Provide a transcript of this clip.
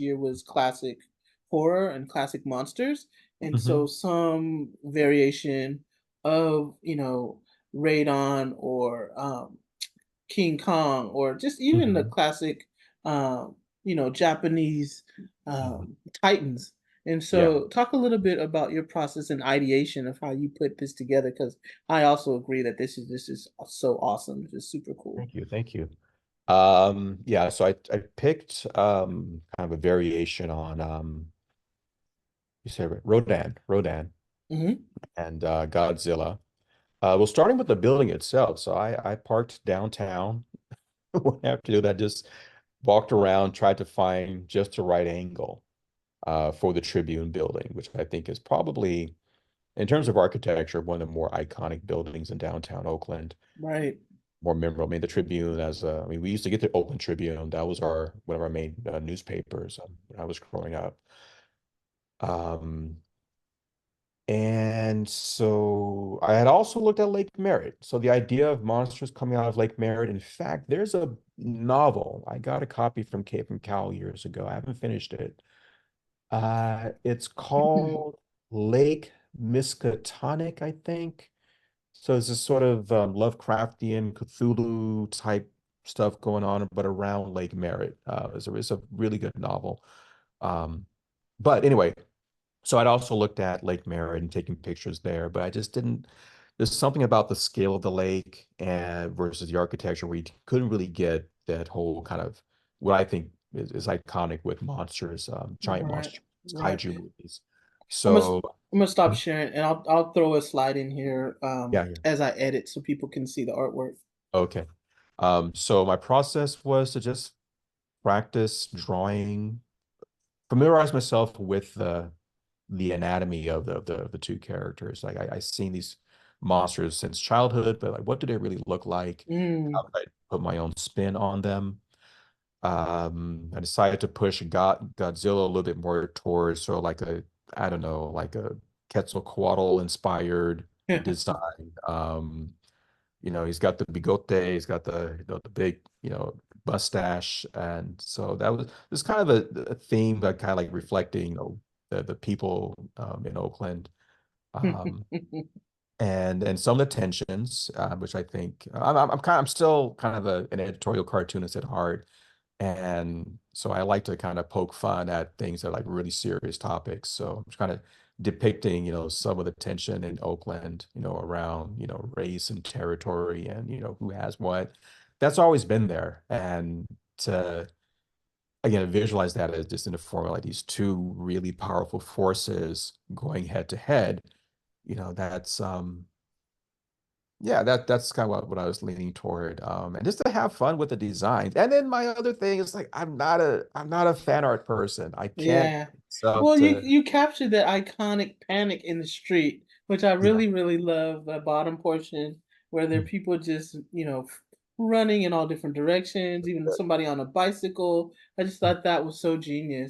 year was classic horror and classic monsters. And Hmm. so some variation of, Radon or King Kong or just even the Hmm. classic, Japanese Hmm. Titans. And Yeah. so talk a little bit about your process and ideation of how you put this together, because I also agree that this is so awesome. It's just super cool. Thank you. Thank you. Yeah, so I picked kind of a variation on you say it, Rodan Hmm. and Godzilla. Well, starting with the building itself. So I parked downtown. Wouldn't have to do that. Just walked around, tried to find just the right angle for the Tribune building, which I think is probably, in terms of architecture, one of the more iconic buildings in downtown Oakland. Right. More memorable. I mean, the Tribune I mean, we used to get the Oakland Tribune. That was our one of our main newspapers when I was growing up. Um, and so I had also looked at Lake Merritt. So the idea of monsters coming out of Lake Merritt. In fact, there's a novel. I got a copy from Cape and Cal years ago. I haven't finished it. It's called Lake Miskatonic, I think. So it's this sort of Lovecraftian Cthulhu type stuff going on, but around Lake Merritt. It's a really good novel. Um, but anyway, so I'd also looked at Lake Merritt and taken pictures there, but I just didn't. There's something about the scale of the lake and versus the architecture where you couldn't really get that whole kind of what I think is iconic with monsters, giant Right. monsters, Right. kaiju movies. I'm gonna So I'm gonna stop sharing, and I'll throw a slide in here yeah, yeah. as I edit so people can see the artwork. Okay. So my process was to just practice drawing, familiarize myself with the anatomy of the two characters. Like I seen these monsters since childhood, but like what do they really look like? How Mm. could I put my own spin on them? I decided to push Godzilla a little bit more towards sort of like I don't know, like a Quetzalcoatl inspired design. He's got the bigote, he's got the big, mustache. And so that was this kind of a theme that kind of like reflecting, the people in Oakland. Um, and some of the tensions, which I think I'm still kind of an editorial cartoonist at heart. And so I like to kind of poke fun at things that are like really serious topics. So I'm just kind of depicting, some of the tension in Oakland, around, race and territory and, who has what. That's always been there. And to, again, visualize that as just in the form of like these two really powerful forces going head to head, that's yeah, that's kind of what I was leaning toward. And just to have fun with the designs. And then my other thing is like I'm not a fan art person. I can't Yeah. sub Well, you to you captured the iconic panic in the street, which I yeah. really, really love the bottom portion where there are Mm. people just, running in all different directions, even somebody on a bicycle. I just thought that was so genius.